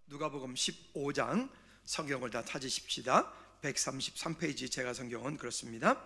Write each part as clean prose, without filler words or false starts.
누가복음 15장 성경을 다 찾으십시다. 133페이지 제가 성경은 그렇습니다.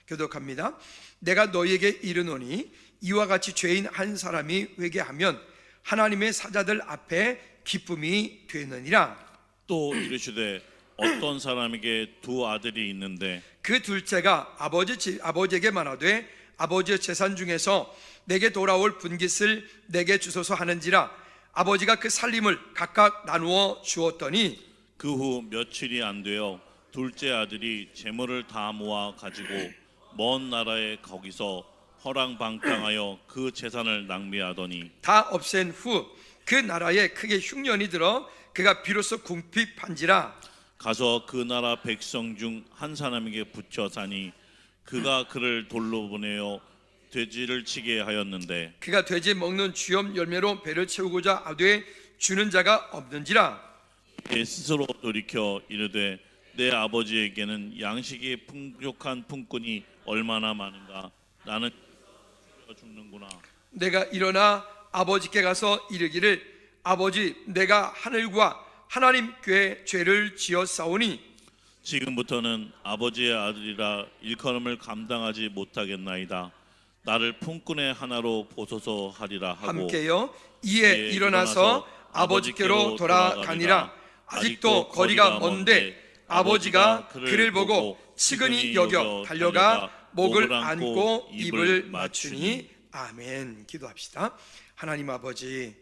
교독합니다. 내가 너희에게 이르노니 이와 같이 죄인 한 사람이 회개하면 하나님의 사자들 앞에 기쁨이 되느니라. 또 이르시되 어떤 사람에게 두 아들이 있는데 그 둘째가 아버지에게 말하되 아버지의 재산 중에서 내게 돌아올 분깃을 내게 주소서 하는지라. 아버지가 그 살림을 각각 나누어 주었더니 그 후 며칠이 안 되어 둘째 아들이 재물을 다 모아 가지고 먼 나라에 거기서 허랑방탕하여 그 재산을 낭비하더니 다 없앤 후 그 나라에 크게 흉년이 들어 그가 비로소 궁핍한지라. 가서 그 나라 백성 중 한 사람에게 붙여 사니 그가 그를 돌로 보내어 돼지를 치게 하였는데 그가 돼지 먹는 주염 열매로 배를 채우고자 하되 주는 자가 없는지라. 내 스스로 돌이켜 이르되 내 아버지에게는 양식이 풍족한 품꾼이 얼마나 많은가. 나는 죽는구나. 내가 일어나 아버지께 가서 이르기를 아버지, 내가 하늘과 하나님께 죄를 지었사오니 지금부터는 아버지의 아들이라 일컬음을 감당하지 못하겠나이다. 나를 품꾼의 하나로 보소서 하리라 하고 함께요. 이에 일어나서 아버지께로 돌아가니라. 아직도 거리가 먼데 아버지가 그를 보고 측은히 여겨 달려가 목을 안고 입을 맞추니. 아멘. 기도합시다. 하나님 아버지,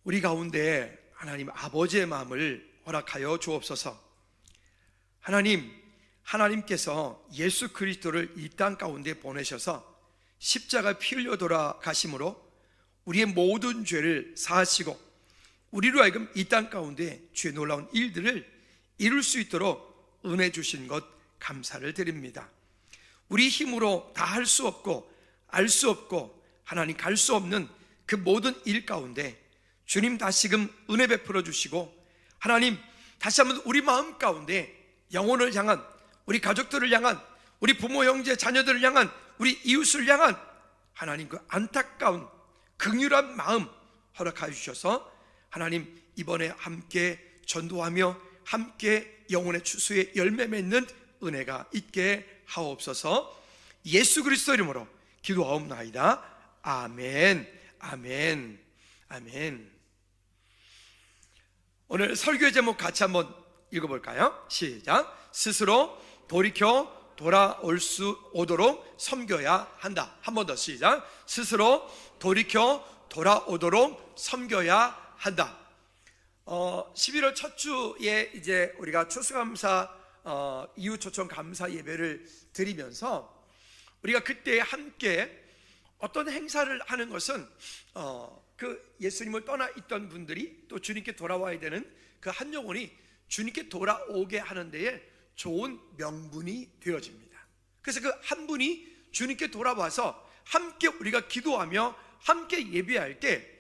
우리 가운데 하나님 아버지의 마음을 허락하여 주옵소서. 하나님께서 예수 그리스도를 이 땅 가운데 보내셔서 십자가 피 흘려 돌아가심으로 우리의 모든 죄를 사하시고 우리로 하여금 이 땅 가운데 죄 놀라운 일들을 이룰 수 있도록 은혜 주신 것 감사를 드립니다. 우리 힘으로 다 할 수 없고 알 수 없고 하나님 갈 수 없는 그 모든 일 가운데 주님 다시금 은혜 베풀어 주시고 하나님 다시 한번 우리 마음 가운데 영혼을 향한, 우리 가족들을 향한, 우리 부모 형제 자녀들을 향한, 우리 이웃을 향한 하나님 그 안타까운 긍휼한 마음 허락하여 주셔서 하나님 이번에 함께 전도하며 함께 영혼의 추수의 열매 맺는 은혜가 있게 하옵소서. 예수 그리스도 이름으로 기도하옵나이다. 아멘. 아멘. 아멘. 오늘 설교의 제목 같이 한번 읽어볼까요? 시작. 스스로 돌이켜 돌아오도록 섬겨야 한다. 한 번 더 시작. 스스로 돌이켜 돌아오도록 섬겨야 한다. 11월 첫 주에 이제 우리가 추수감사 이후 초청 감사 예배를 드리면서 우리가 그때 함께 어떤 행사를 하는 것은 그 예수님을 떠나 있던 분들이 또 주님께 돌아와야 되는 그 한 영혼이 주님께 돌아오게 하는 데에 좋은 명분이 되어집니다. 그래서 그 한 분이 주님께 돌아와서 함께 우리가 기도하며 함께 예배할 때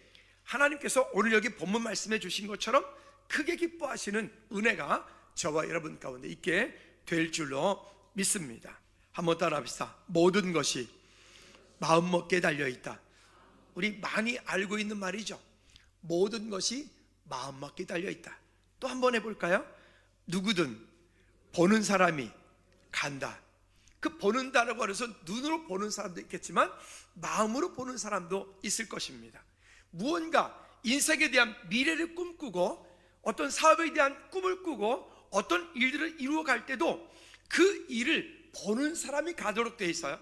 하나님께서 오늘 여기 본문 말씀해 주신 것처럼 크게 기뻐하시는 은혜가 저와 여러분 가운데 있게 될 줄로 믿습니다. 한번 따라합시다. 모든 것이 마음먹기에 달려있다. 우리 많이 알고 있는 말이죠. 모든 것이 마음먹기에 달려있다. 또 한번 해볼까요? 누구든 보는 사람이 간다. 그 보는다라고 해서 눈으로 보는 사람도 있겠지만 마음으로 보는 사람도 있을 것입니다. 무언가 인생에 대한 미래를 꿈꾸고 어떤 사업에 대한 꿈을 꾸고 어떤 일들을 이루어갈 때도 그 일을 보는 사람이 가도록 되어 있어요.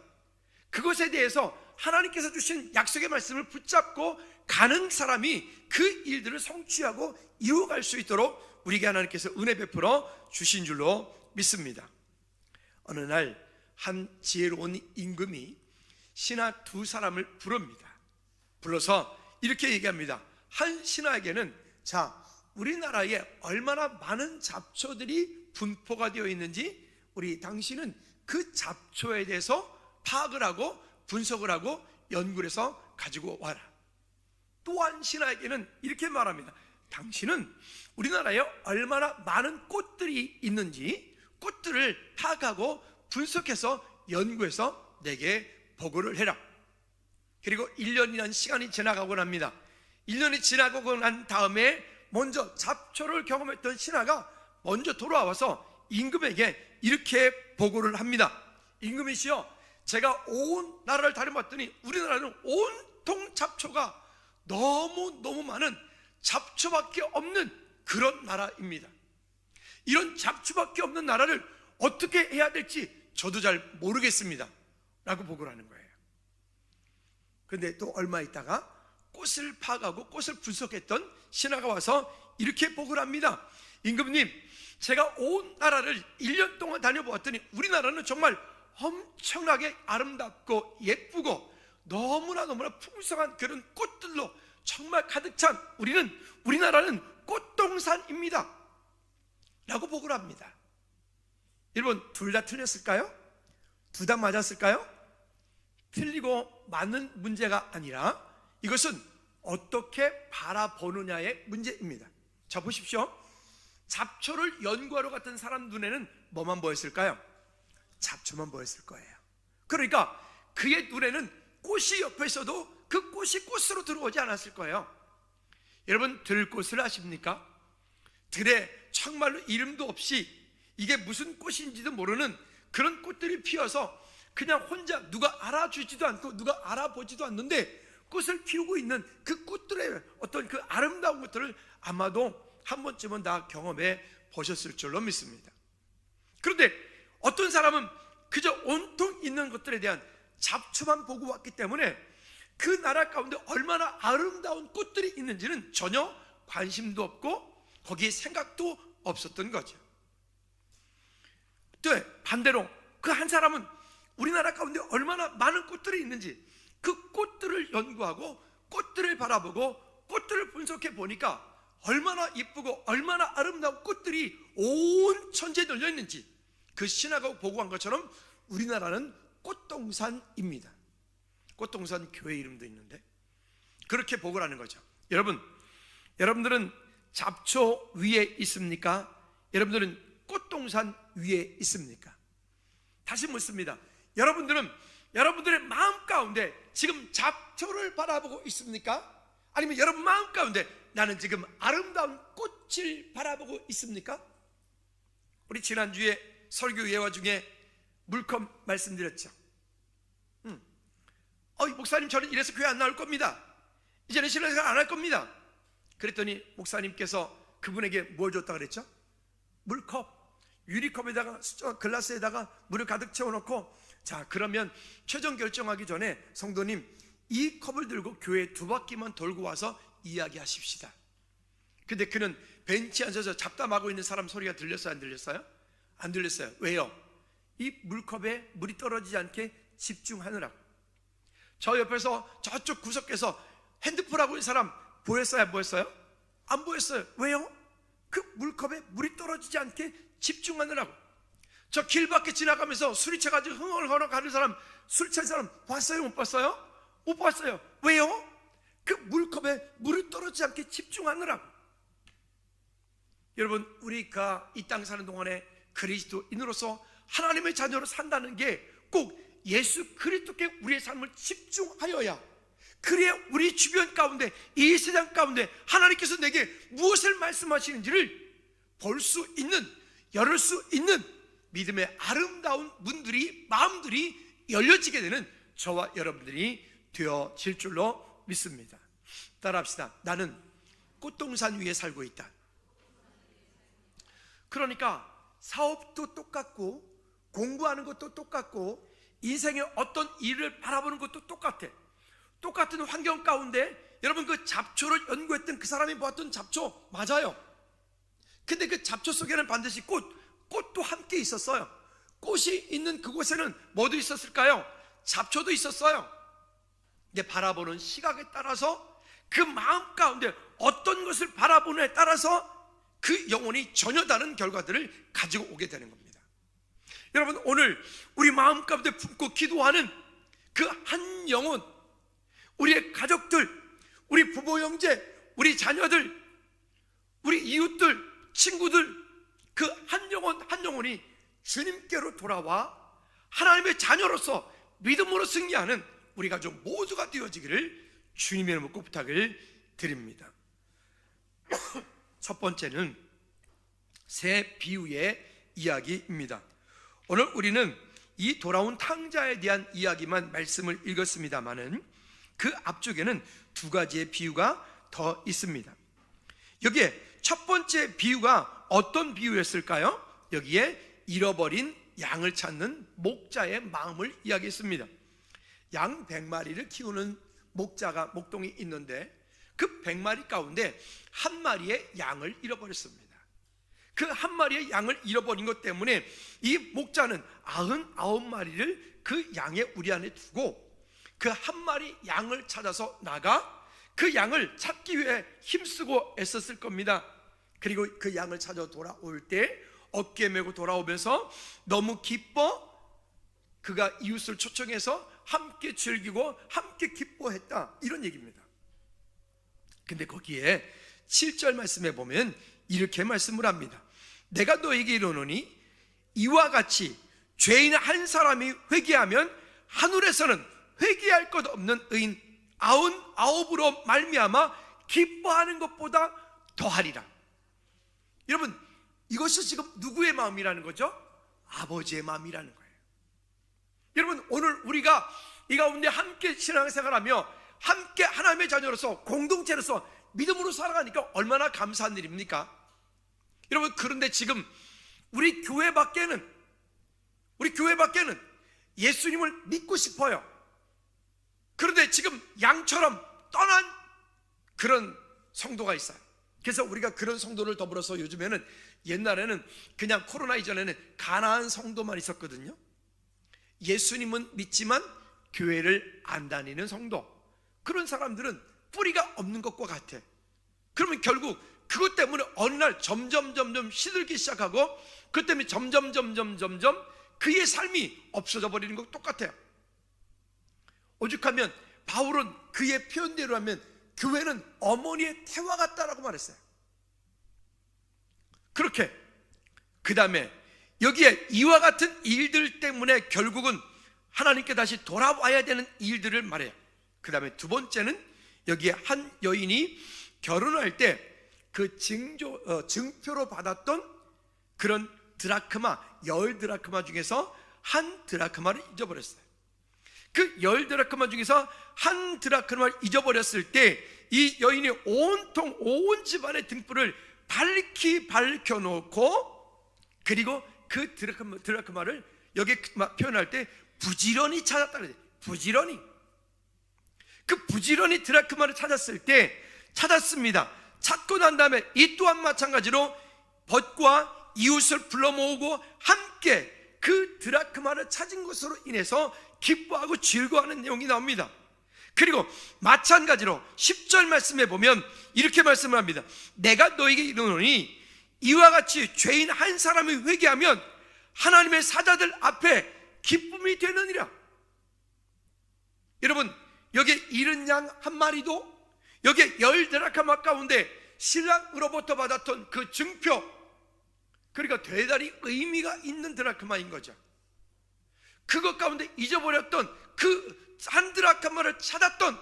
그것에 대해서 하나님께서 주신 약속의 말씀을 붙잡고 가는 사람이 그 일들을 성취하고 이루어갈 수 있도록 우리에게 하나님께서 은혜 베풀어 주신 줄로 믿습니다. 어느 날 한 지혜로운 임금이 신하 두 사람을 부릅니다. 불러서 이렇게 얘기합니다. 한 신하에게는 자, 우리나라에 얼마나 많은 잡초들이 분포가 되어 있는지 우리 당신은 그 잡초에 대해서 파악을 하고 분석을 하고 연구를 해서 가지고 와라. 또한 신하에게는 이렇게 말합니다. 당신은 우리나라에 얼마나 많은 꽃들이 있는지 꽃들을 파악하고 분석해서 연구해서 내게 보고를 해라. 그리고 1년이라는 시간이 지나가고 납니다. 1년이 지나고 난 다음에 먼저 잡초를 경험했던 신하가 먼저 돌아와서 임금에게 이렇게 보고를 합니다. 임금이시여, 제가 온 나라를 다녀봤더니 우리나라는 온통 잡초가 너무 많은 잡초밖에 없는 그런 나라입니다. 이런 잡초밖에 없는 나라를 어떻게 해야 될지 저도 잘 모르겠습니다 라고 보고를 하는 거예요. 그런데 또 얼마 있다가 꽃을 파가고 꽃을 분석했던 신하가 와서 이렇게 보고를 합니다. 임금님, 제가 온 나라를 1년 동안 다녀보았더니 우리나라는 정말 엄청나게 아름답고 예쁘고 너무나 풍성한 그런 꽃들로 정말 가득 찬 우리나라는 꽃동산입니다 라고 보고를 합니다. 여러분, 둘 다 틀렸을까요? 둘 다 맞았을까요? 틀리고 맞는 문제가 아니라 이것은 어떻게 바라보느냐의 문제입니다. 자, 보십시오. 잡초를 연구하러 갔던 사람 눈에는 뭐만 보였을까요? 잡초만 보였을 거예요. 그러니까 그의 눈에는 꽃이 옆에 있어도 그 꽃이 꽃으로 들어오지 않았을 거예요. 여러분, 들꽃을 아십니까? 들에 정말로 이름도 없이 이게 무슨 꽃인지도 모르는 그런 꽃들이 피어서 그냥 혼자 누가 알아주지도 않고 누가 알아보지도 않는데 꽃을 피우고 있는 그 꽃들의 어떤 그 아름다운 것들을 아마도 한 번쯤은 다 경험해 보셨을 줄로 믿습니다. 그런데 어떤 사람은 그저 온통 있는 것들에 대한 잡초만 보고 왔기 때문에 그 나라 가운데 얼마나 아름다운 꽃들이 있는지는 전혀 관심도 없고 거기에 생각도 없었던 거죠. 또 반대로 그 한 사람은 우리나라 가운데 얼마나 많은 꽃들이 있는지 그 꽃들을 연구하고 꽃들을 바라보고 꽃들을 분석해 보니까 얼마나 이쁘고 얼마나 아름다운 꽃들이 온 천지에 널려 있는지 그 신하가 보고한 것처럼 우리나라는 꽃동산입니다. 꽃동산 교회 이름도 있는데 그렇게 보고를 하는 거죠. 여러분들은 잡초 위에 있습니까? 여러분들은 꽃동산 위에 있습니까? 다시 묻습니다. 여러분들은 여러분들의 마음 가운데 지금 잡초를 바라보고 있습니까? 아니면 여러분 마음 가운데 나는 지금 아름다운 꽃을 바라보고 있습니까? 우리 지난주에 설교 예화 중에 물컵 말씀드렸죠. 목사님, 저는 이래서 교회 안 나올 겁니다. 이제는 신앙생활 안 할 겁니다. 그랬더니 목사님께서 그분에게 뭘 줬다 그랬죠? 물컵, 유리컵에다가 글라스에다가 물을 가득 채워놓고, 자, 그러면 최종 결정하기 전에 성도님 이 컵을 들고 교회 2바퀴만 돌고 와서 이야기하십시다. 근데 그는 벤치에 앉아서 잡담하고 있는 사람 소리가 들렸어요? 안 들렸어요? 안 들렸어요. 왜요? 이 물컵에 물이 떨어지지 않게 집중하느라고. 저 옆에서 저쪽 구석에서 핸드폰 하고 있는 사람 보였어요? 안 보였어요? 안 보였어요. 왜요? 그 물컵에 물이 떨어지지 않게 집중하느라고. 저 길밖에 지나가면서 술이 채가지고 흥얼흥얼 가는 사람, 술 취한 사람 봤어요? 못 봤어요? 못 봤어요. 왜요? 그 물컵에 물이 떨어지지 않게 집중하느라고. 여러분, 우리가 이 땅 사는 동안에 그리스도인으로서 하나님의 자녀로 산다는 게 꼭 예수 그리스도께 우리의 삶을 집중하여야, 그래야 우리 주변 가운데, 이 세상 가운데 하나님께서 내게 무엇을 말씀하시는지를 볼 수 있는, 열을 수 있는 믿음의 아름다운 문들이, 마음들이 열려지게 되는 저와 여러분들이 되어질 줄로 믿습니다. 따라합시다. 나는 꽃동산 위에 살고 있다. 그러니까 사업도 똑같고 공부하는 것도 똑같고 인생의 어떤 일을 바라보는 것도 똑같아. 똑같은 환경 가운데 여러분, 그 잡초를 연구했던 그 사람이 보았던 잡초 맞아요. 근데 그 잡초 속에는 반드시 꽃도 함께 있었어요. 꽃이 있는 그곳에는 뭐도 있었을까요? 잡초도 있었어요. 근데 바라보는 시각에 따라서, 그 마음 가운데 어떤 것을 바라보느냐에 따라서 그 영혼이 전혀 다른 결과들을 가지고 오게 되는 겁니다. 여러분, 오늘 우리 마음 가운데 품고 기도하는 그 한 영혼, 우리의 가족들, 우리 부모 형제, 우리 자녀들, 우리 이웃들, 친구들, 그 한 영혼 한 영혼이 주님께로 돌아와 하나님의 자녀로서 믿음으로 승리하는 우리 가족 모두가 되어지기를 주님의 이름으로 꼭 부탁을 드립니다. 첫 번째는 새 비유의 이야기입니다. 오늘 우리는 이 돌아온 탕자에 대한 이야기만 말씀을 읽었습니다마는 그 앞쪽에는 두 가지의 비유가 더 있습니다. 여기에 첫 번째 비유가 어떤 비유였을까요? 여기에 잃어버린 양을 찾는 목자의 마음을 이야기했습니다. 양 100마리를 키우는 목동이 있는데 그 100마리 가운데 한 마리의 양을 잃어버렸습니다. 그 한 마리의 양을 잃어버린 것 때문에 이 목자는 99마리를 그 양의 우리 안에 두고 그 한 마리 양을 찾아서 나가 그 양을 찾기 위해 힘쓰고 애썼을 겁니다. 그리고 그 양을 찾아 돌아올 때 어깨 메고 돌아오면서 너무 기뻐 그가 이웃을 초청해서 함께 즐기고 함께 기뻐했다, 이런 얘기입니다. 근데 거기에 7절 말씀에 보면 이렇게 말씀을 합니다. 내가 너에게 이르노니 이와 같이 죄인 한 사람이 회개하면 하늘에서는 회개할 것 없는 의인 99으로 말미암아 기뻐하는 것보다 더하리라. 여러분, 이것이 지금 누구의 마음이라는 거죠? 아버지의 마음이라는 거예요. 여러분, 오늘 우리가 이 가운데 함께 신앙생활하며 함께 하나님의 자녀로서 공동체로서 믿음으로 살아가니까 얼마나 감사한 일입니까? 여러분, 그런데 지금 우리 교회 밖에는 예수님을 믿고 싶어요. 그런데 지금 양처럼 떠난 그런 성도가 있어요. 그래서 우리가 그런 성도를 더불어서 요즘에는, 옛날에는 그냥 코로나 이전에는 가난한 성도만 있었거든요. 예수님은 믿지만 교회를 안 다니는 성도, 그런 사람들은 뿌리가 없는 것과 같아. 그러면 결국 그것 때문에 어느 날 점점 시들기 시작하고 그것 때문에 점점 그의 삶이 없어져 버리는 것 똑같아요. 오죽하면 바울은 그의 표현대로 하면 교회는 어머니의 태와 같다라고 말했어요. 그렇게 그 다음에 여기에 이와 같은 일들 때문에 결국은 하나님께 다시 돌아와야 되는 일들을 말해요. 그 다음에 두 번째는 여기에 한 여인이 결혼할 때 그 증표로 받았던 그런 드라크마, 10드라크마 중에서 한 드라크마를 잊어버렸어요. 그 10드라크마 중에서 한 드라크마를 잊어버렸을 때 이 여인이 온통 온 집안의 등불을 밝혀놓고 그리고 그 드라크마를 여기 표현할 때 부지런히 찾았다는 거예요. 부지런히. 그 부지런히 드라크마를 찾았습니다. 찾고 난 다음에 이 또한 마찬가지로 벗과 이웃을 불러 모으고 함께 그 드라크마를 찾은 것으로 인해서 기뻐하고 즐거워하는 내용이 나옵니다. 그리고 마찬가지로 10절 말씀에 보면 이렇게 말씀을 합니다. 내가 너에게 이르노니 이와 같이 죄인 한 사람이 회개하면 하나님의 사자들 앞에 기쁨이 되느니라. 여러분, 여기에 잃은 양 한 마리도 여기에 10드라크마 가운데 신랑으로부터 받았던 그 증표, 그러니까 대단히 의미가 있는 드라크마인 거죠. 그것 가운데 잊어버렸던 그 한 드라크마를 찾았던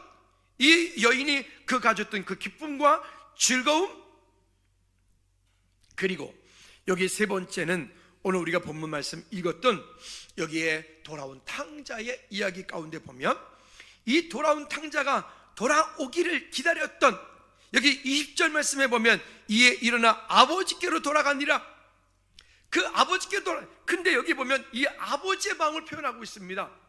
이 여인이 그 가졌던 그 기쁨과 즐거움, 그리고 여기 세 번째는 오늘 우리가 본문 말씀 읽었던 여기에 돌아온 탕자의 이야기 가운데 보면 이 돌아온 탕자가 돌아오기를 기다렸던 여기 20절 말씀에 보면 이에 일어나 아버지께로 돌아가니라. 그 아버지께로 근데 여기 보면 이 아버지의 마음을 표현하고 있습니다.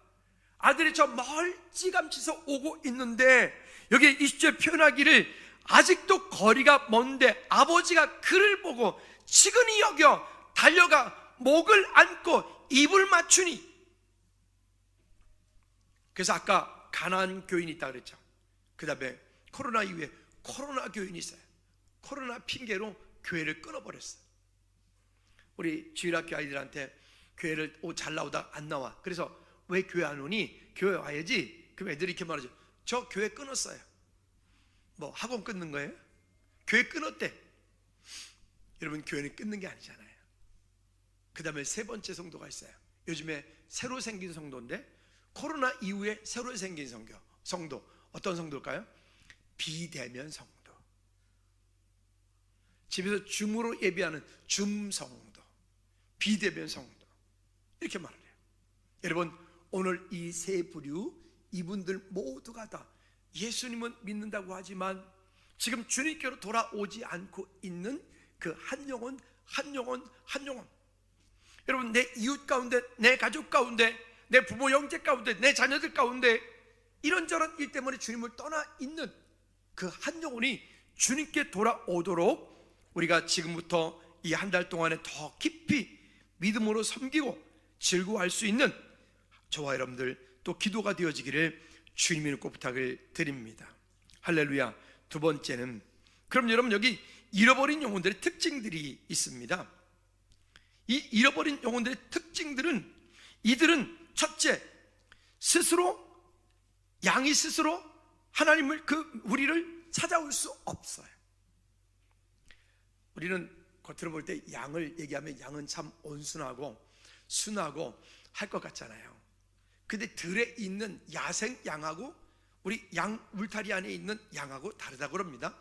아들이 저 멀찌감치서 오고 있는데 여기 20절 표현하기를 아직도 거리가 먼데 아버지가 그를 보고 치근히 여겨 달려가 목을 안고 입을 맞추니. 그래서 아까 가난한 교인이 있다 그랬죠. 그 다음에 코로나 이후에 코로나 교인이 있어요. 코로나 핑계로 교회를 끊어버렸어요. 우리 주일학교 아이들한테 교회를 잘 나오다 안 나와. 그래서 왜 교회 안 오니? 교회 와야지. 그럼 애들이 이렇게 말하죠. 저 교회 끊었어요. 뭐 학원 끊는 거예요? 교회 끊었대. 여러분, 교회는 끊는 게 아니잖아요. 그 다음에 세 번째 성도가 있어요. 요즘에 새로 생긴 성도인데 코로나 이후에 새로 생긴 성도. 어떤 성도일까요? 비대면 성도. 집에서 줌으로 예배하는 줌성도, 비대면 성도, 이렇게 말을 해요. 여러분, 오늘 이 세 부류, 이분들 모두가 다 예수님은 믿는다고 하지만 지금 주님께로 돌아오지 않고 있는 그 한 영혼, 한 영혼, 한 영혼. 여러분, 내 이웃 가운데, 내 가족 가운데, 내 부모 형제 가운데, 내 자녀들 가운데 이런저런 일 때문에 주님을 떠나 있는 그 한 영혼이 주님께 돌아오도록 우리가 지금부터 이 한 달 동안에 더 깊이 믿음으로 섬기고 즐거워할 수 있는 저와 여러분들 또 기도가 되어지기를 주님의 꼭 부탁을 드립니다. 할렐루야. 두 번째는, 그럼 여러분, 여기 잃어버린 영혼들의 특징들이 있습니다. 이 잃어버린 영혼들의 특징들은, 이들은 첫째, 양이 스스로 하나님을, 우리를 찾아올 수 없어요. 우리는 겉으로 볼 때 양을 얘기하면 양은 참 온순하고 순하고 할 것 같잖아요. 근데 들에 있는 야생 양하고 우리 양 울타리 안에 있는 양하고 다르다고 합니다.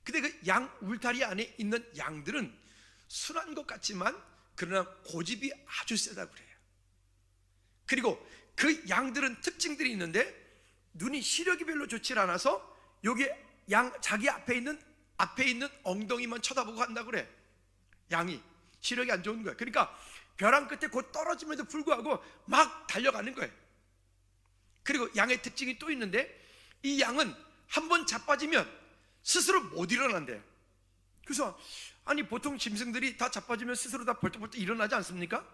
근데 그 양 울타리 안에 있는 양들은 순한 것 같지만 그러나 고집이 아주 세다고 그래요. 그리고 그 양들은 특징들이 있는데, 눈이 시력이 별로 좋지 않아서 여기 자기 앞에 있는 엉덩이만 쳐다보고 한다고 그래. 양이 시력이 안 좋은 거야. 그러니까 벼랑 끝에 곧 떨어짐에도 불구하고 막 달려가는 거예요. 그리고 양의 특징이 또 있는데, 이 양은 한번 자빠지면 스스로 못 일어난대요. 그래서 아니, 보통 짐승들이 다 자빠지면 스스로 다 벌떡벌떡 일어나지 않습니까?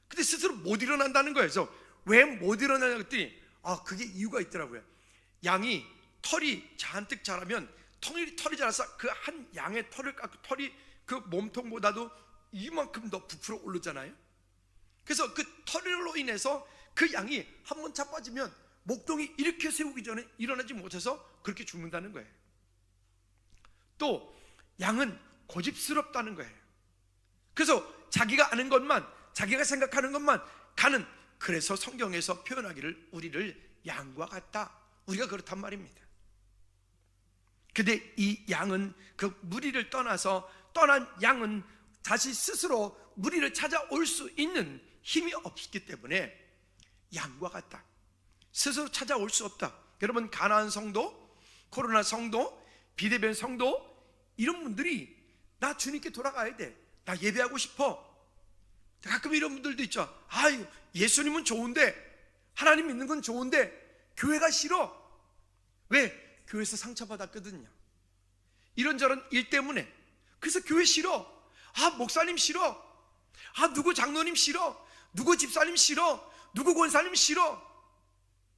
근데 스스로 못 일어난다는 거예요. 그래서 왜 못 일어나냐 그랬더니 그게 이유가 있더라고요. 양이 털이 잔뜩 자라면, 털이 자라서 그 한 양의 털을 깎고 털이 그 몸통보다도 이만큼 더 부풀어 오르잖아요. 그래서 그 털로 인해서 그 양이 한번 자빠지면 목동이 이렇게 세우기 전에 일어나지 못해서 그렇게 죽는다는 거예요. 또 양은 고집스럽다는 거예요. 그래서 자기가 아는 것만, 자기가 생각하는 것만 가는, 그래서 성경에서 표현하기를 우리를 양과 같다, 우리가 그렇단 말입니다. 근데 이 양은 그 무리를 떠난 양은 다시 스스로 무리를 찾아올 수 있는 힘이 없기 때문에 양과 같다, 스스로 찾아올 수 없다. 여러분, 가나안 성도, 코로나 성도, 비대면 성도, 이런 분들이 나 주님께 돌아가야 돼, 나 예배하고 싶어. 가끔 이런 분들도 있죠. 아유, 예수님은 좋은데, 하나님 믿는 건 좋은데 교회가 싫어. 왜? 교회에서 상처받았거든요. 이런저런 일 때문에. 그래서 교회 싫어. 목사님 싫어. 누구 장로님 싫어. 누구 집사님 싫어. 누구 권사님 싫어.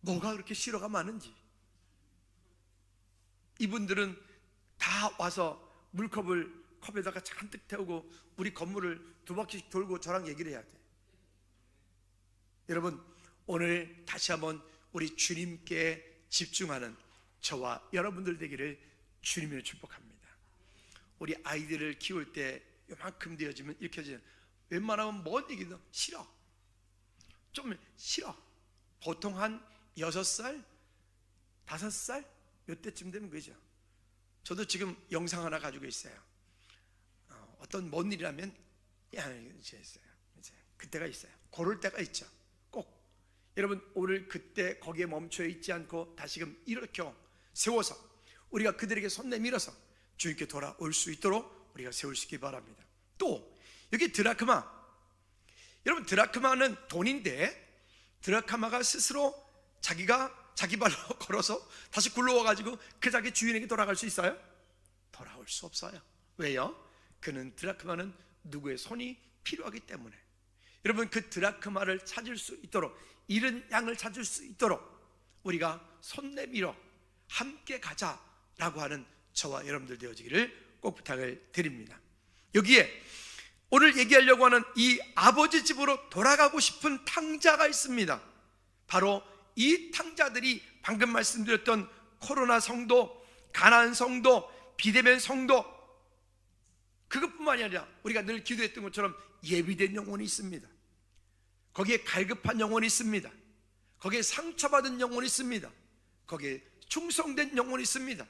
뭐가 그렇게 싫어가 많은지. 이분들은 다 와서 물컵을 컵에다가 잔뜩 태우고 우리 건물을 2바퀴씩 돌고 저랑 얘기를 해야 돼. 여러분, 오늘 다시 한번 우리 주님께 집중하는 저와 여러분들 되기를 주님으로 축복합니다. 우리 아이들을 키울 때 요만큼 되어지면 이렇게 되면 웬만하면 뭔 얘기도 싫어, 좀 싫어. 보통 한 6살, 5살 이때쯤 되면 그죠. 저도 지금 영상 하나 가지고 있어요. 어떤 뭔 일이라면 이제 있어요. 이제 그때가 있어요. 그럴 때가 있죠. 꼭 여러분, 오늘 그때 거기에 멈춰 있지 않고 다시금 일으켜 세워서 우리가 그들에게 손 내밀어서 주님께 돌아올 수 있도록 우리가 세울 수 있기 바랍니다. 또 여기 드라크마, 여러분, 드라크마는 돈인데 드라크마가 스스로 자기가 자기 발로 걸어서 다시 굴러와가지고 그 자기 주인에게 돌아갈 수 있어요? 돌아올 수 없어요. 왜요? 그는 드라크마는 누구의 손이 필요하기 때문에. 여러분, 그 드라크마를 찾을 수 있도록, 잃은 양을 찾을 수 있도록 우리가 손 내밀어 함께 가자라고 하는 저와 여러분들 되어지기를 꼭 부탁을 드립니다. 여기에 오늘 얘기하려고 하는 이 아버지 집으로 돌아가고 싶은 탕자가 있습니다. 바로 이 탕자들이 방금 말씀드렸던 코로나 성도, 가나안 성도, 비대면 성도, 그것뿐만이 아니라 우리가 늘 기도했던 것처럼 예비된 영혼이 있습니다. 거기에 갈급한 영혼이 있습니다. 거기에 상처받은 영혼이 있습니다. 거기에 충성된 영혼이 있습니다.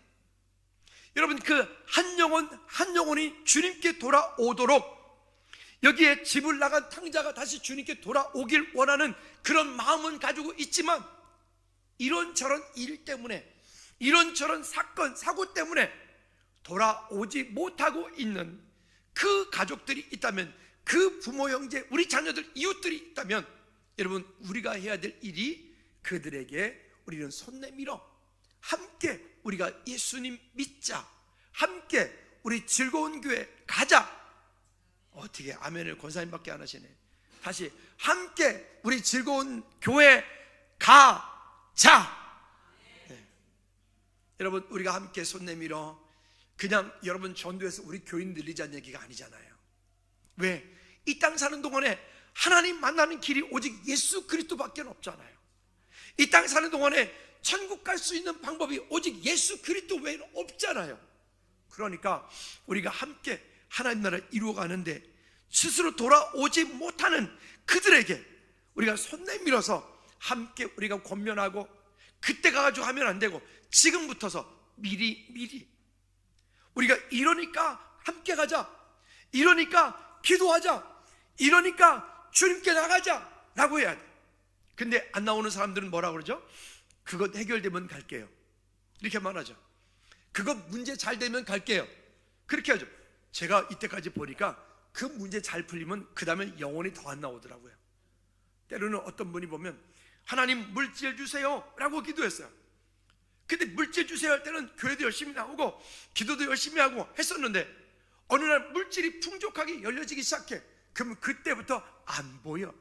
여러분, 그 한 영혼 한 영혼이 주님께 돌아오도록, 여기에 집을 나간 탕자가 다시 주님께 돌아오길 원하는 그런 마음은 가지고 있지만, 이런저런 일 때문에, 이런저런 사건 사고 때문에 돌아오지 못하고 있는 그 가족들이 있다면, 그 부모 형제 우리 자녀들 이웃들이 있다면, 여러분 우리가 해야 될 일이 그들에게 우리는 손 내밀어 함께 우리가 예수님 믿자, 함께 우리 즐거운 교회 가자. 어떻게 아멘을 권사님밖에 안 하시네. 다시, 함께 우리 즐거운 교회 가자. 네. 여러분 우리가 함께 손 내밀어, 그냥 여러분 전도해서 우리 교인 늘리자는 얘기가 아니잖아요. 왜? 이 땅 사는 동안에 하나님 만나는 길이 오직 예수 그리스도밖에 없잖아요. 이 땅 사는 동안에 천국 갈 수 있는 방법이 오직 예수 그리스도 외에는 없잖아요. 그러니까 우리가 함께 하나님 나라를 이루어가는데 스스로 돌아오지 못하는 그들에게 우리가 손 내밀어서 함께 우리가 권면하고, 그때 가가지고 하면 안 되고 지금부터서 미리 우리가 이러니까 함께 가자, 이러니까 기도하자, 이러니까 주님께 나가자 라고 해야 돼. 근데 안 나오는 사람들은 뭐라 그러죠? 그것 해결되면 갈게요, 이렇게 말하죠. 그것 문제 잘 되면 갈게요, 그렇게 하죠. 제가 이때까지 보니까 그 문제 잘 풀리면 그 다음에 영혼이 더 안 나오더라고요. 때로는 어떤 분이 보면 하나님 물질 주세요 라고 기도했어요. 근데 물질 주세요 할 때는 교회도 열심히 나오고 기도도 열심히 하고 했었는데, 어느 날 물질이 풍족하게 열려지기 시작해. 그러면 그때부터 안 보여.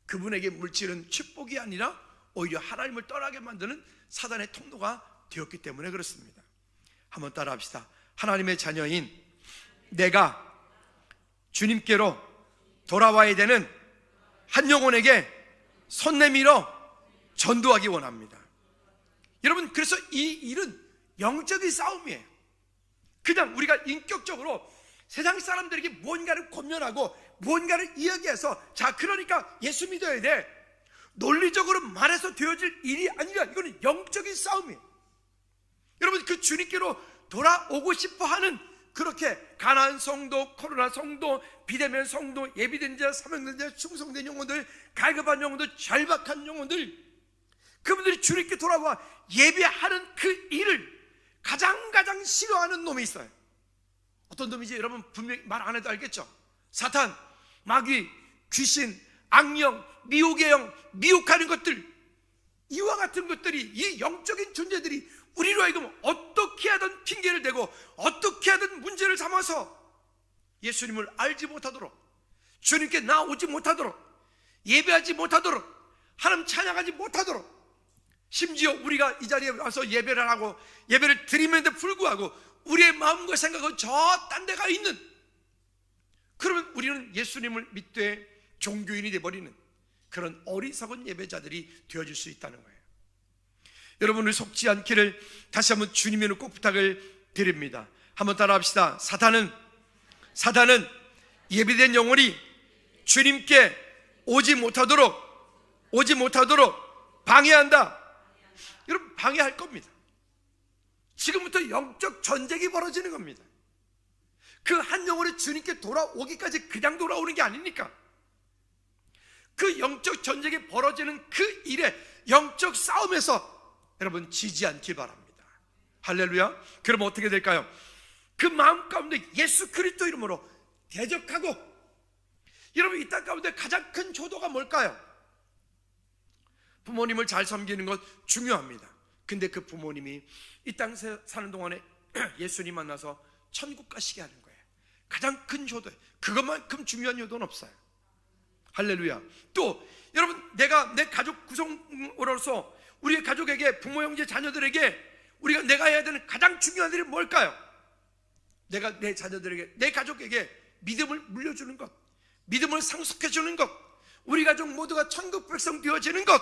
그분에게 물질은 축복이 아니라 오히려 하나님을 떠나게 만드는 사단의 통로가 되었기 때문에 그렇습니다. 한번 따라합시다. 하나님의 자녀인 내가 주님께로 돌아와야 되는 한 영혼에게 손 내밀어 전도하기 원합니다. 여러분, 그래서 이 일은 영적인 싸움이에요. 그냥 우리가 인격적으로 세상 사람들에게 뭔가를 권면하고 뭔가를 이야기해서, 자 그러니까 예수 믿어야 돼, 논리적으로 말해서 되어질 일이 아니라 이거는 영적인 싸움이에요. 여러분, 그 주님께로 돌아오고 싶어하는, 그렇게 가난한 성도, 코로나 성도, 비대면 성도, 예비된 자, 사명된 자, 충성된 영혼들, 갈급한 영혼들, 절박한 영혼들, 그분들이 주님께 돌아와 예배하는 그 일을 가장 싫어하는 놈이 있어요. 어떤 놈이지 여러분 분명히 말 안 해도 알겠죠? 사탄, 마귀, 귀신, 악령, 미혹의 영, 미혹하는 것들, 이와 같은 것들이, 이 영적인 존재들이 우리로 하여금 어떻게 하든 핑계를 대고 어떻게 하든 문제를 삼아서 예수님을 알지 못하도록, 주님께 나오지 못하도록, 예배하지 못하도록, 하나님 찬양하지 못하도록, 심지어 우리가 이 자리에 와서 예배를 하고 예배를 드리는데 불구하고 우리의 마음과 생각은 저 딴 데가 있는, 그러면 우리는 예수님을 믿되 종교인이 되어버리는 그런 어리석은 예배자들이 되어질 수 있다는 거예요. 여러분을 속지 않기를 다시 한번 주님의 꼭 부탁을 드립니다. 한번 따라합시다. 사탄은 예비된 영혼이 주님께 오지 못하도록 방해한다. 여러분, 방해할 겁니다. 지금부터 영적 전쟁이 벌어지는 겁니다. 그 한 영혼이 주님께 돌아오기까지 그냥 돌아오는 게 아니니까, 그 영적 전쟁이 벌어지는 그 일에, 영적 싸움에서 여러분 지지 않길 바랍니다. 할렐루야. 그럼 어떻게 될까요? 그 마음 가운데 예수 그리스도 이름으로 대적하고, 여러분 이 땅 가운데 가장 큰 조도가 뭘까요? 부모님을 잘 섬기는 것 중요합니다. 근데 그 부모님이 이 땅 사는 동안에 예수님 만나서 천국 가시게 하는 거예요. 가장 큰 조도예요. 그것만큼 중요한 요도는 없어요. 할렐루야. 또 여러분, 내가 내 가족 구성으로서 우리의 가족에게, 부모 형제 자녀들에게 내가 해야 되는 가장 중요한 일이 뭘까요? 내가 내 자녀들에게, 내 가족에게 믿음을 물려주는 것, 믿음을 상속해주는 것, 우리 가족 모두가 천국 백성 되어지는 것.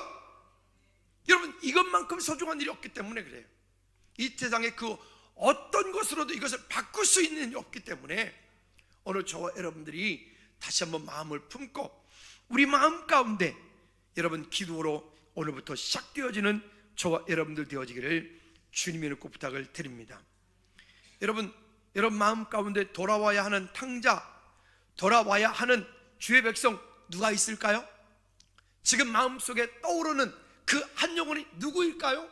여러분, 이것만큼 소중한 일이 없기 때문에 그래요. 이 세상에 그 어떤 것으로도 이것을 바꿀 수 있는 일이 없기 때문에 오늘 저와 여러분들이 다시 한번 마음을 품고 우리 마음 가운데 여러분 기도로 오늘부터 시작되어지는 저와 여러분들 되어지기를 주님의 이름으로 부탁을 드립니다. 여러분 마음 가운데 돌아와야 하는 탕자, 돌아와야 하는 주의 백성 누가 있을까요? 지금 마음속에 떠오르는 그 한 영혼이 누구일까요?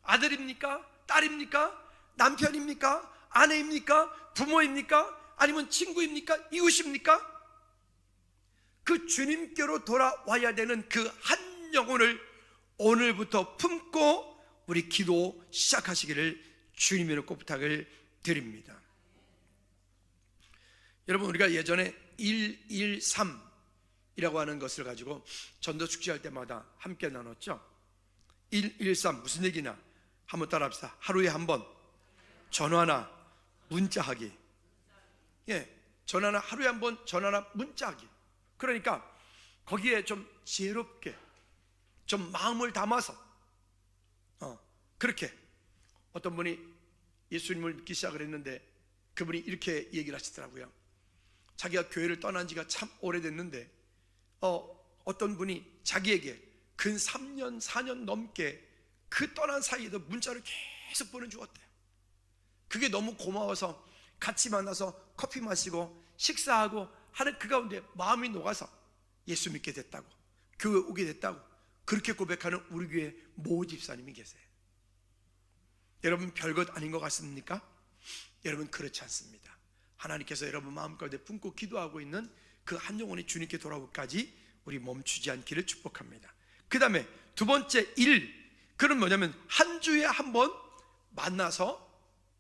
아들입니까? 딸입니까? 남편입니까? 아내입니까? 부모입니까? 아니면 친구입니까? 이웃입니까? 그 주님께로 돌아와야 되는 그 한 영혼을 오늘부터 품고 우리 기도 시작하시기를 주님으로 꼭 부탁을 드립니다. 여러분, 우리가 예전에 113이라고 하는 것을 가지고 전도 축제할 때마다 함께 나눴죠. 113 무슨 얘기냐? 한번 따라합시다. 하루에 한 번 전화나 문자하기. 전화나 하루에 한 번 전화나 문자하기. 그러니까 거기에 좀 지혜롭게 좀 마음을 담아서 그렇게 어떤 분이 예수님을 믿기 시작을 했는데 그분이 이렇게 얘기를 하시더라고요. 자기가 교회를 떠난 지가 참 오래됐는데 어떤 분이 자기에게 근 3년 4년 넘게 그 떠난 사이에도 문자를 계속 보내주었대요. 그게 너무 고마워서 같이 만나서 커피 마시고 식사하고 하는 그 가운데 마음이 녹아서 예수 믿게 됐다고, 교회 오게 됐다고 그렇게 고백하는 우리 교회 모 집사님이 계세요. 여러분 별것 아닌 것 같습니까? 여러분 그렇지 않습니다. 하나님께서 여러분 마음 가운데 품고 기도하고 있는 그 한 영혼이 주님께 돌아오기까지 우리 멈추지 않기를 축복합니다. 그 다음에 두 번째 그건 뭐냐면 한 주에 한 번 만나서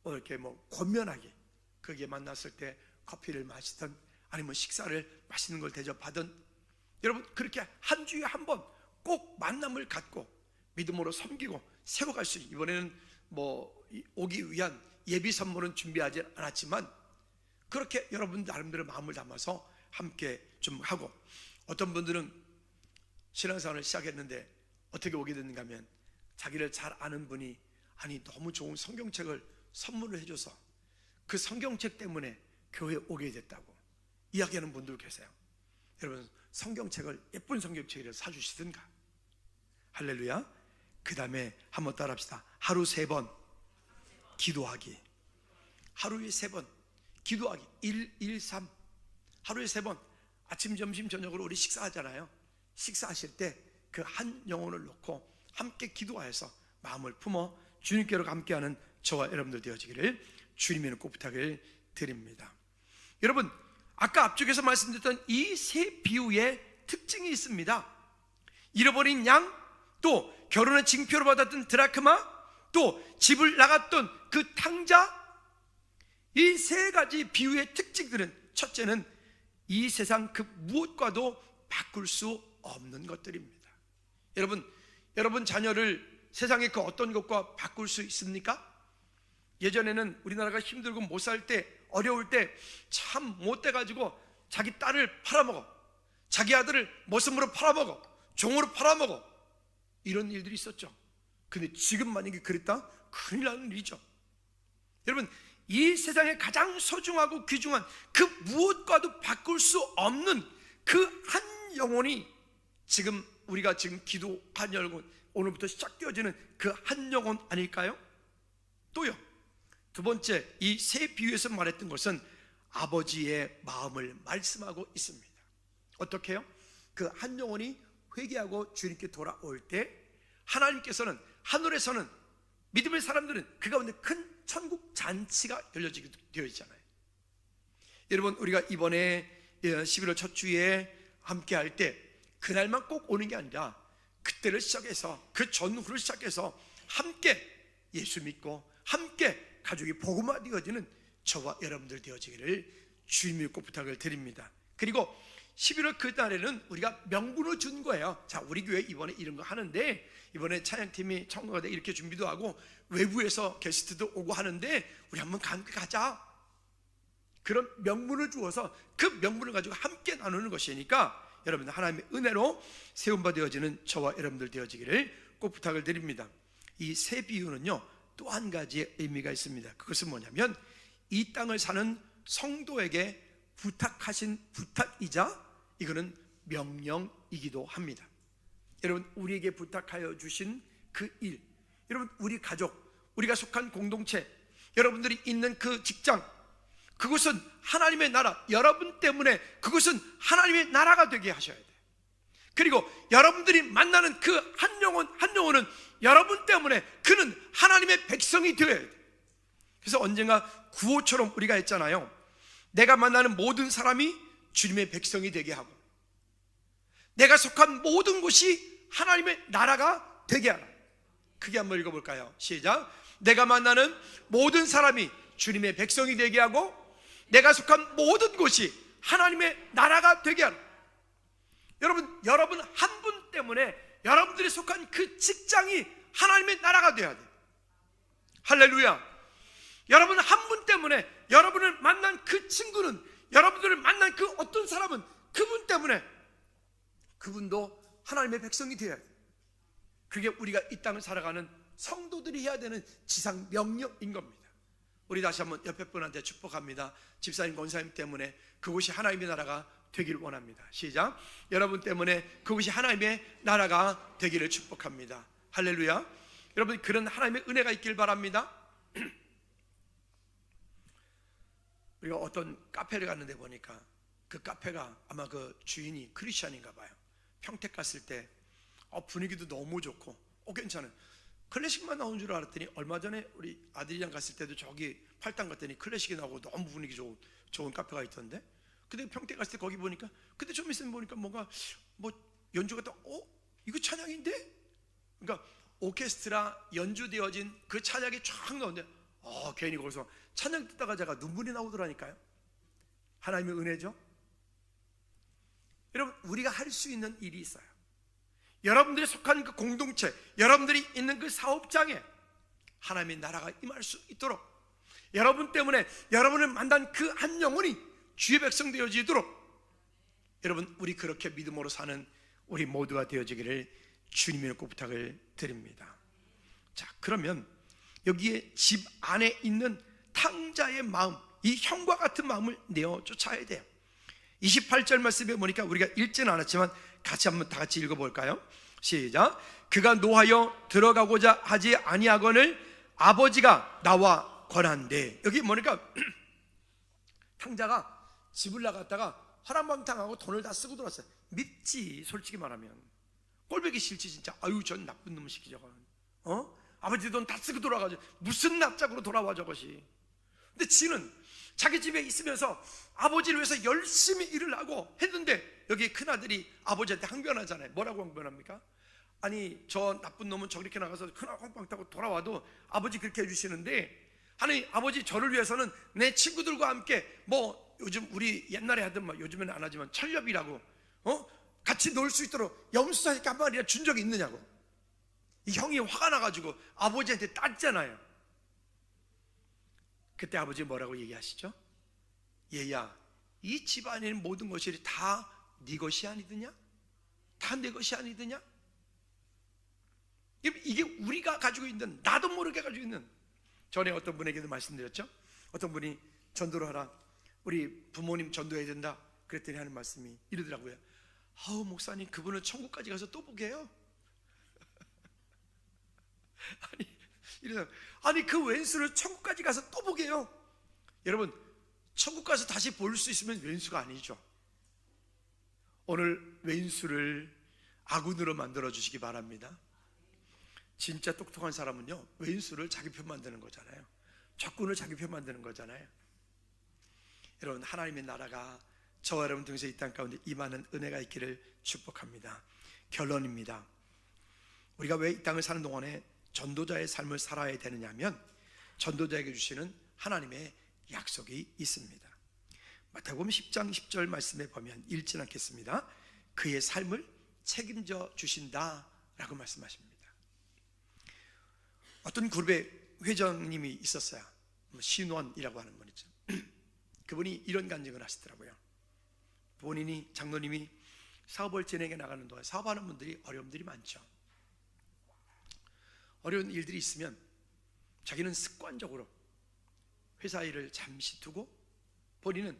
이렇게 권면하게, 거기에 만났을 때 커피를 마시든 아니면 식사를 맛있는 걸 대접하든, 여러분 그렇게 한 주에 한 번 꼭 만남을 갖고 믿음으로 섬기고 세워갈 수 있는, 이번에는 오기 위한 예비 선물은 준비하지 않았지만 그렇게 여러분 나름대로 마음을 담아서 함께 좀 하고, 어떤 분들은 신앙생활을 시작했는데 어떻게 오게 됐는가 하면 자기를 잘 아는 분이 너무 좋은 성경책을 선물을 해줘서 그 성경책 때문에 교회에 오게 됐다고 이야기하는 분들 계세요. 여러분 성경책을 예쁜 성경책을 사주시든가. 할렐루야. 그 다음에 한번 따라합시다. 하루 3번 기도하기. 하루에 3번 기도하기. 113 하루에 3번 아침 점심 저녁으로 우리 식사하잖아요. 식사하실 때 그 한 영혼을 놓고 함께 기도하여서 마음을 품어 주님께로 함께하는 저와 여러분들 되어지기를 주님의 꼭 부탁을 드립니다. 여러분 아까 앞쪽에서 말씀드렸던 이 세 비유의 특징이 있습니다. 잃어버린 양, 또 결혼의 징표로 받았던 드라크마, 또 집을 나갔던 그 탕자, 이 세 가지 비유의 특징들은 첫째는 이 세상 그 무엇과도 바꿀 수 없는 것들입니다. 여러분 자녀를 세상의 그 어떤 것과 바꿀 수 있습니까? 예전에는 우리나라가 힘들고 못 살 때, 어려울 때 참 못돼 가지고 자기 딸을 팔아먹어, 자기 아들을 머슴으로 팔아먹어, 종으로 팔아먹어, 이런 일들이 있었죠. 근데 지금 만약에 그랬다? 큰일 나는 일이죠. 여러분 이 세상에 가장 소중하고 귀중한 그 무엇과도 바꿀 수 없는 그 한 영혼이 지금 우리가 지금 기도한 영혼, 오늘부터 시작되어지는 그 한 영혼 아닐까요? 또요, 두 번째, 이 세 비유에서 말했던 것은 아버지의 마음을 말씀하고 있습니다. 어떻게 해요? 그 한 영혼이 회개하고 주님께 돌아올 때 하나님께서는 하늘에서는 믿음의 사람들은 그 가운데 큰 천국 잔치가 열려지게 되어 있잖아요. 여러분 우리가 이번에 11월 첫 주에 함께 할 때 그날만 꼭 오는 게 아니라 그때를 시작해서 그 전후를 시작해서 함께 예수 믿고 함께 가족이 복음화 되어지는 저와 여러분들 되어지기를 주님의 꼭 부탁을 드립니다. 그리고 11월 그 달에는 우리가 명분을 준 거예요. 자, 우리 교회 이번에 이런 거 하는데, 이번에 찬양팀이 청가대 이렇게 준비도 하고 외부에서 게스트도 오고 하는데 우리 한번 함께 가자, 그런 명분을 주어서 그 명분을 가지고 함께 나누는 것이니까 여러분 하나님의 은혜로 세움바 되어지는 저와 여러분들 되어지기를 꼭 부탁을 드립니다. 이 세 비유는요 또 한 가지의 의미가 있습니다. 그것은 뭐냐면 이 땅을 사는 성도에게 부탁하신 부탁이자 이거는 명령이기도 합니다. 여러분 우리에게 부탁하여 주신 그 일, 여러분 우리 가족, 우리가 속한 공동체, 여러분들이 있는 그 직장, 그것은 하나님의 나라, 여러분 때문에 그것은 하나님의 나라가 되게 하셔야 돼요. 그리고 여러분들이 만나는 그 한 영혼 한 영혼은 여러분 때문에 그는 하나님의 백성이 되어야 돼요. 그래서 언젠가 구호처럼 우리가 했잖아요. 내가 만나는 모든 사람이 주님의 백성이 되게 하고, 내가 속한 모든 곳이 하나님의 나라가 되게 하라. 크게 한번 읽어볼까요? 시작. 내가 만나는 모든 사람이 주님의 백성이 되게 하고, 내가 속한 모든 곳이 하나님의 나라가 되게 하라. 여러분 한 분 때문에 여러분들이 속한 그 직장이 하나님의 나라가 되어야 돼요. 할렐루야. 여러분 한 분 때문에 여러분을 만난 그 친구는, 여러분들을 만난 그 어떤 사람은 그분 때문에 그분도 하나님의 백성이 되어야 돼요. 그게 우리가 이 땅을 살아가는 성도들이 해야 되는 지상 명령인 겁니다. 우리 다시 한번 옆에 분한테 축복합니다. 집사님, 권사님 때문에 그곳이 하나님의 나라가 되기를 원합니다. 시작. 여러분 때문에 그것이 하나님의 나라가 되기를 축복합니다. 할렐루야. 여러분, 그런 하나님의 은혜가 있길 바랍니다. 우리가 어떤 카페를 갔는데 보니까 그 카페가 아마 그 주인이 크리스찬인가 봐요. 평택 갔을 때 분위기도 너무 좋고 괜찮아요. 클래식만 나온 줄 알았더니 얼마 전에 우리 아들이랑 갔을 때도 저기 팔당 갔더니 클래식이 나오고 너무 분위기 좋은 카페가 있던데, 근데 평택 갔을 때 거기 보니까, 근데 좀 있으면 보니까 뭔가 연주가 또 이거 찬양인데? 그러니까 오케스트라 연주되어진 그 찬양이 쫙 나오는데 괜히 거기서 찬양 듣다가 제가 눈물이 나오더라니까요. 하나님의 은혜죠. 여러분, 우리가 할 수 있는 일이 있어요. 여러분들이 속한 그 공동체, 여러분들이 있는 그 사업장에 하나님의 나라가 임할 수 있도록, 여러분 때문에 여러분을 만난 그 한 영혼이 주의 백성 되어지도록, 여러분 우리 그렇게 믿음으로 사는 우리 모두가 되어지기를 주님의 이름으로 부탁을 드립니다. 자, 그러면 여기에 집 안에 있는 탕자의 마음, 이 형과 같은 마음을 내어 쫓아야 돼요. 28절 말씀에 보니까 우리가 읽지는 않았지만 같이 한번 다 같이 읽어볼까요? 시작. 그가 노하여 들어가고자 하지 아니하거늘 아버지가 나와 권한대. 여기 뭐니까 탕자가 집을 나갔다가 허랑방탕하고 돈을 다 쓰고 들어왔어요. 밉지, 솔직히 말하면. 꼴보기 싫지 진짜. 아유, 전 나쁜 놈을 시키죠. 아버지 돈 다 쓰고 돌아가죠. 무슨 납작으로 돌아와 저것이. 근데 지는 자기 집에 있으면서 아버지를 위해서 열심히 일을 하고 했는데, 여기 큰아들이 아버지한테 항변하잖아요. 뭐라고 항변합니까? 아니, 저 나쁜 놈은 저렇게 나가서 큰아들 황빵 타고 돌아와도 아버지 그렇게 해주시는데, 아니 아버지 저를 위해서는 내 친구들과 함께 요즘 우리 옛날에 하던 요즘에는 안 하지만 철렵이라고 같이 놀 수 있도록 염소사니까 한 마리나 준 적이 있느냐고. 이 형이 화가 나가지고 아버지한테 땄잖아요. 그때 아버지 뭐라고 얘기하시죠? 얘야, 이 집안에 있는 모든 것이 다 네 것이 아니더냐? 다 내 것이 아니더냐? 이게 우리가 가지고 있는, 나도 모르게 가지고 있는. 전에 어떤 분에게도 말씀드렸죠. 어떤 분이 전도를 하라, 우리 부모님 전도해야 된다 그랬더니 하는 말씀이 이러더라고요. 아우 목사님, 그분을 천국까지 가서 또 보게 해요? 아니 그 왼수를 천국까지 가서 또 보게 해요? 여러분, 천국 가서 다시 볼 수 있으면 왼수가 아니죠. 오늘 왼수를 아군으로 만들어 주시기 바랍니다. 진짜 똑똑한 사람은요, 왼수를 자기 편 만드는 거잖아요. 적군을 자기 편 만드는 거잖아요. 여러분, 하나님의 나라가 저와 여러분 등에서 이 땅 가운데 임하는 은혜가 있기를 축복합니다. 결론입니다. 우리가 왜 이 땅을 사는 동안에 전도자의 삶을 살아야 되느냐 하면, 전도자에게 주시는 하나님의 약속이 있습니다. 마태복음 10장 10절 말씀에 보면 읽진 않겠습니다. 그의 삶을 책임져 주신다라고 말씀하십니다. 어떤 그룹의 회장님이 있었어요. 신원이라고 하는 분이죠. 그분이 이런 간증을 하시더라고요. 본인이, 장로님이 사업을 진행해 나가는 동안 사업하는 분들이 어려움들이 많죠. 어려운 일들이 있으면 자기는 습관적으로 회사 일을 잠시 두고 본인은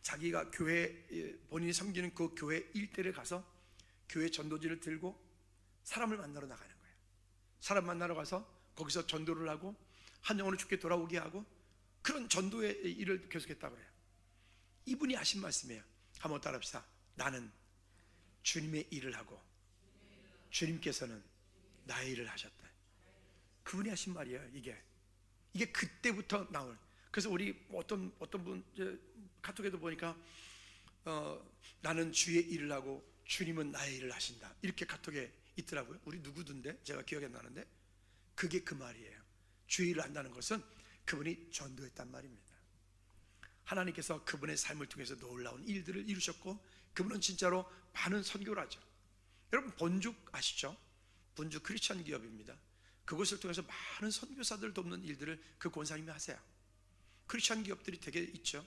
자기가 본인이 섬기는 그 교회 일대를 가서 교회 전도지를 들고 사람을 만나러 나가는 거예요. 사람 만나러 가서 거기서 전도를 하고 한 영혼을 주께 돌아오게 하고 그런 전도의 일을 계속했다고 그래요. 이분이 하신 말씀이에요. 한번 따라합시다. 나는 주님의 일을 하고 주님께서는 나의 일을 하셨다. 그분이 하신 말이에요. 이게 그때부터 나올. 그래서 우리 어떤 분 카톡에도 보니까 나는 주의 일을 하고 주님은 나의 일을 하신다, 이렇게 카톡에 있더라고요. 우리 누구든데 제가 기억이 안 나는데 그게 그 말이에요. 주의 일을 한다는 것은 그분이 전도했단 말입니다. 하나님께서 그분의 삶을 통해서 놀라운 일들을 이루셨고 그분은 진짜로 많은 선교를 하죠. 여러분 본죽 아시죠? 본죽 크리스천 기업입니다. 그것을 통해서 많은 선교사들을 돕는 일들을 그 권사님이 하세요. 크리스천 기업들이 되게 있죠.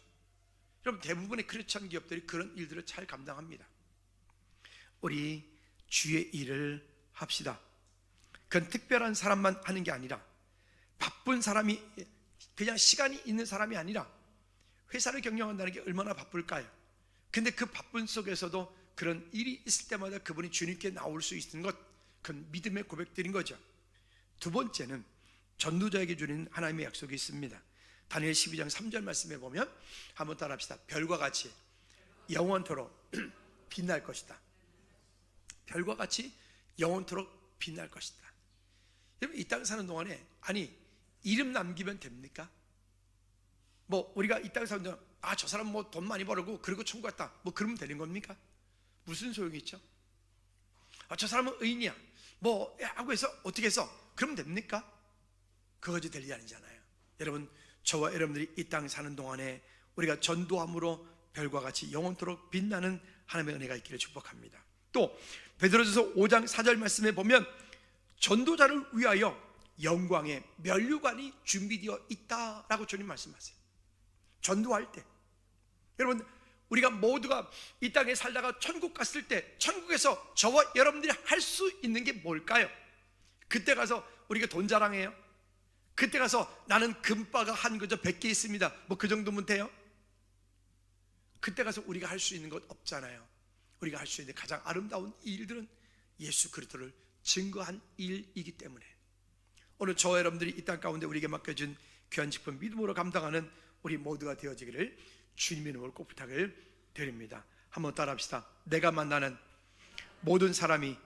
여러분 대부분의 크리스천 기업들이 그런 일들을 잘 감당합니다. 우리 주의 일을 합시다. 그건 특별한 사람만 하는 게 아니라 바쁜 사람이, 그냥 시간이 있는 사람이 아니라 회사를 경영한다는 게 얼마나 바쁠까요? 근데 그 바쁜 속에서도 그런 일이 있을 때마다 그분이 주님께 나올 수 있는 것, 그건 믿음의 고백들인 거죠. 두 번째는 전도자에게 주는 하나님의 약속이 있습니다. 다니엘 12장 3절 말씀에 보면 한번 따라합시다. 별과 같이 영원토록 빛날 것이다. 별과 같이 영원토록 빛날 것이다. 여러분 이 땅 사는 동안에 아니 이름 남기면 됩니까? 뭐 우리가 이 땅 사는 동안 저 사람 뭐 돈 많이 벌고 그리고 천국 갔다, 뭐 그러면 되는 겁니까? 무슨 소용이 있죠? 저 사람은 의인이야 뭐 하고 해서 어떻게 해서 그러면 됩니까? 그것이 될 일이 아니잖아요. 여러분 저와 여러분들이 이 땅 사는 동안에 우리가 전도함으로 별과 같이 영원토록 빛나는 하나님의 은혜가 있기를 축복합니다. 또 베드로전서 5장 4절 말씀에 보면 전도자를 위하여 영광의 면류관이 준비되어 있다라고 주님 말씀하세요. 전도할 때 여러분 우리가 모두가 이 땅에 살다가 천국 갔을 때 천국에서 저와 여러분들이 할 수 있는 게 뭘까요? 그때 가서 우리가 돈 자랑해요? 그때 가서 나는 금바가 한 거저 100개 있습니다, 뭐 그 정도면 돼요? 그때 가서 우리가 할 수 있는 것 없잖아요. 우리가 할 수 있는 가장 아름다운 일들은 예수 그리스도를 증거한 일이기 때문에 오늘 저와 여러분들이 이 땅 가운데 우리에게 맡겨준 귀한 직분 믿음으로 감당하는 우리 모두가 되어지기를 주님의 이름으로 꼭 부탁을 드립니다. 한번 따라합시다. 내가 만나는 모든 사람이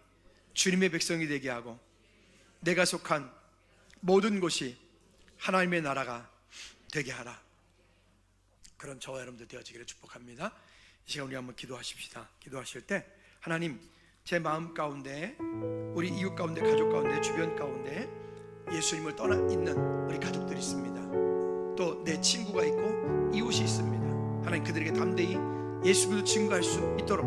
주님의 백성이 되게 하고 내가 속한 모든 곳이 하나님의 나라가 되게 하라. 그런 저와 여러분들 되어지기를 축복합니다. 이 시간 우리 한번 기도하십시다. 기도하실 때 하나님 제 마음 가운데 우리 이웃 가운데 가족 가운데 주변 가운데 예수님을 떠나 있는 우리 가족들이 있습니다. 또 내 친구가 있고 이웃이 있습니다. 하나님 그들에게 담대히 예수 그리스도 증거할 수 있도록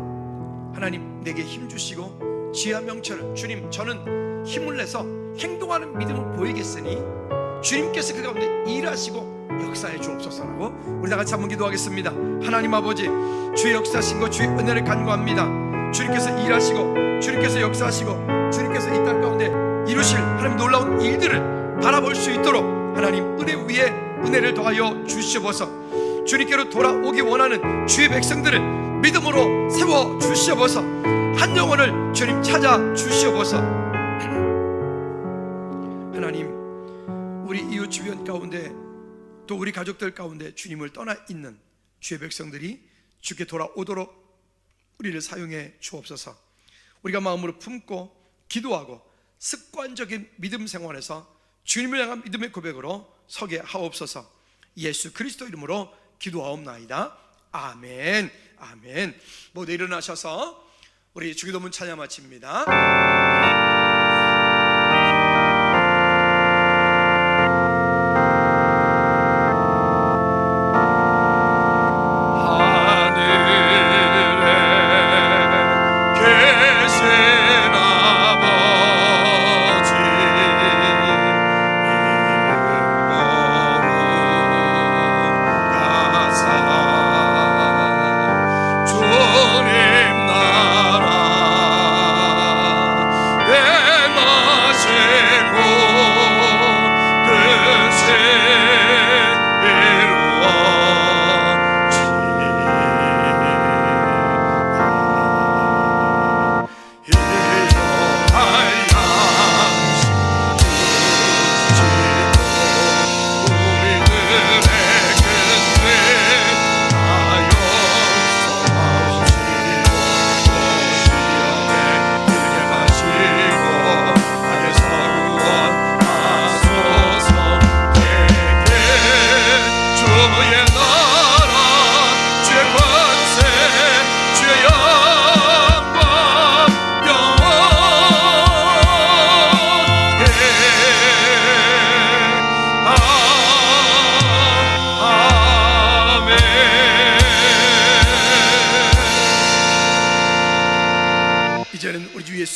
하나님 내게 힘 주시고 지혜와 명철을, 주님 저는 힘을 내서 행동하는 믿음을 보이겠으니 주님께서 그 가운데 일하시고 역사해 주옵소서라고 우리 다 같이 한번 기도하겠습니다. 하나님 아버지 주의 역사하신 것 주의 은혜를 간구합니다. 주님께서 일하시고 주님께서 역사하시고 주님께서 이 땅 가운데 이루실 하나님 놀라운 일들을 바라볼 수 있도록 하나님 은혜 위에 은혜를 더하여 주시옵소서. 주님께로 돌아오기 원하는 주의 백성들을 믿음으로 세워 주시옵소서. 한 영혼을 주님 찾아 주시옵소서. 하나님 우리 이웃 주변 가운데 또 우리 가족들 가운데 주님을 떠나 있는 주의 백성들이 주께 돌아오도록 우리를 사용해 주옵소서. 우리가 마음으로 품고 기도하고 습관적인 믿음 생활에서 주님을 향한 믿음의 고백으로 서게 하옵소서. 예수 그리스도 이름으로 기도하옵나이다. 아멘. 아멘. 모두 일어나셔서 우리 주기도문 찬양 마칩니다. 주님 나라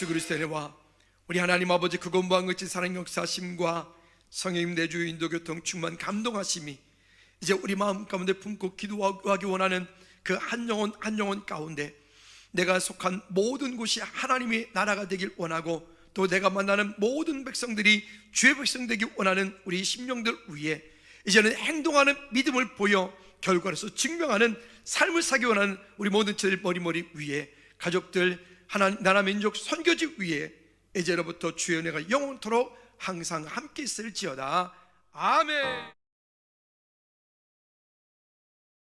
예수 그리스도의 은혜와 우리 하나님 아버지 그것 무한 것이 사랑 역사심과 성령님 내주 인도교통 충만 감동하심이 이제 우리 마음 가운데 품고 기도하기 원하는 그 한 영혼 한 영혼 가운데 내가 속한 모든 곳이 하나님의 나라가 되길 원하고 또 내가 만나는 모든 백성들이 주의 백성 되길 원하는 우리 심령들 위에 이제는 행동하는 믿음을 보여 결과로서 증명하는 삶을 살기 원하는 우리 모든 저들 머리머리 위에 가족들 하나님 나라 민족 선교지 위에 이제로부터 주의 은혜가 영원토록 항상 함께 있을지어다. 아멘.